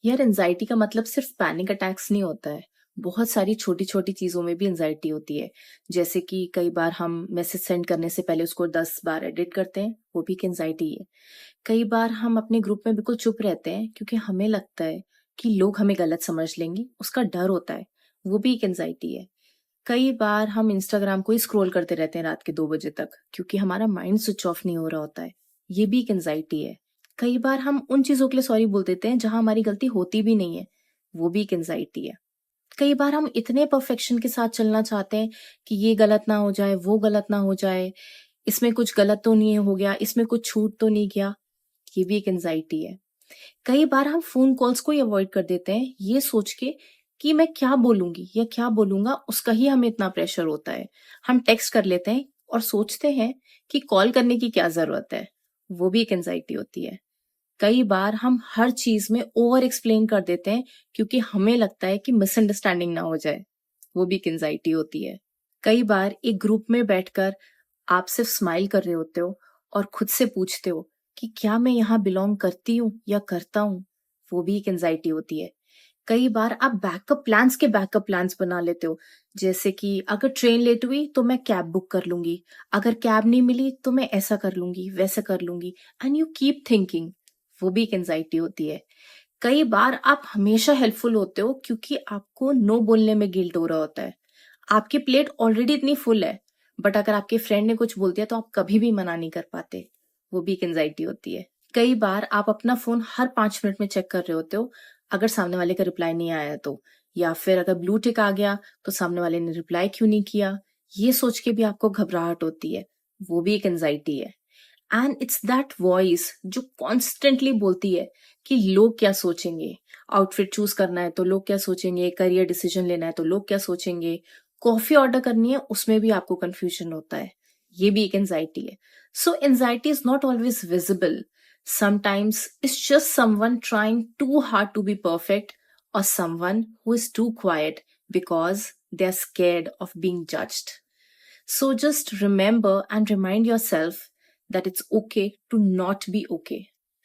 यार एंजाइटी का मतलब सिर्फ पैनिक अटैक्स नहीं होता है। बहुत सारी छोटी छोटी चीजों में भी एंजाइटी होती है। जैसे कि कई बार हम मैसेज सेंड करने से पहले उसको 10 बार एडिट करते हैं, वो भी एक एंजाइटी है। कई बार हम अपने ग्रुप में बिल्कुल चुप रहते हैं क्योंकि हमें लगता है कि लोग हमें गलत समझ लेंगे, उसका डर होता है, वो भी एक एंजाइटी है। कई बार हम इंस्टाग्राम को ही स्क्रॉल करते रहते हैं रात के 2 बजे तक क्योंकि हमारा माइंड स्विच ऑफ नहीं हो रहा होता है, ये भी एक एंजाइटी है। कई बार हम उन चीजों के लिए सॉरी बोल देते हैं जहां हमारी गलती होती भी नहीं है, वो भी एक एंजाइटी है। कई बार हम इतने परफेक्शन के साथ चलना चाहते हैं कि ये गलत ना हो जाए, वो गलत ना हो जाए, इसमें कुछ गलत तो नहीं हो गया, इसमें कुछ छूट तो नहीं गया, ये भी एक एंजाइटी है। कई बार हम फोन कॉल्स को ही अवॉइड कर देते हैं ये सोच के कि मैं क्या बोलूंगी या क्या बोलूंगा, उसका ही हमें इतना प्रेशर होता है। हम टेक्स्ट कर लेते हैं और सोचते हैं कि कॉल करने की क्या जरूरत है, वो भी एक एंजाइटी होती है। कई बार हम हर चीज में ओवर एक्सप्लेन कर देते हैं क्योंकि हमें लगता है कि मिसअंडरस्टैंडिंग ना हो जाए, वो भी एक एंजाइटी होती है। कई बार एक ग्रुप में बैठकर आप सिर्फ स्माइल कर रहे होते हो और खुद से पूछते हो कि क्या मैं यहाँ बिलोंग करती हूँ या करता हूँ, वो भी एक एंजाइटी होती है। कई बार आप बैकअप प्लान्स बना लेते हो, जैसे कि अगर ट्रेन लेट हुई तो मैं कैब बुक कर लूंगी, अगर कैब नहीं मिली तो मैं ऐसा कर लूंगी, वैसा कर लूंगी, एंड यू कीप थिंकिंग, वो भी एक एंजाइटी होती है। कई बार आप हमेशा हेल्पफुल होते हो क्योंकि आपको नो बोलने में गिल्ट हो रहा होता है। आपकी प्लेट ऑलरेडी इतनी फुल है, बट अगर आपके फ्रेंड ने कुछ बोल दिया तो आप कभी भी मना नहीं कर पाते, वो भी एक एंजाइटी होती है। कई बार आप अपना फोन हर 5 मिनट में चेक कर रहे होते हो, अगर सामने वाले का रिप्लाई नहीं आया तो, या फिर अगर ब्लू टिक आ गया तो सामने वाले ने रिप्लाई क्यों नहीं किया, ये सोच के भी आपको घबराहट होती है, वो भी एक एंजाइटी है। एंड इट्स दैट वॉइस जो कॉन्स्टेंटली बोलती है कि लोग क्या सोचेंगे, आउटफिट चूज करना है तो लोग क्या सोचेंगे, करियर डिसीजन लेना है तो लोग क्या सोचेंगे, कॉफी ऑर्डर करनी है उसमें भी आपको कंफ्यूजन होता है, ये भी एक एंजाइटी है। So anxiety is not always visible, sometimes it's just someone trying too hard to be perfect, और someone who is too quiet because they are scared of being judged. So just remember and remind yourself that it's okay to not be okay.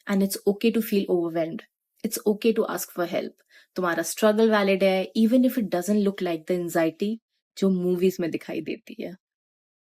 And it's okay to feel overwhelmed. It's okay to ask for help. तुम्हारा struggle valid है, even if it doesn't look like the anxiety जो movies में दिखाई देती है.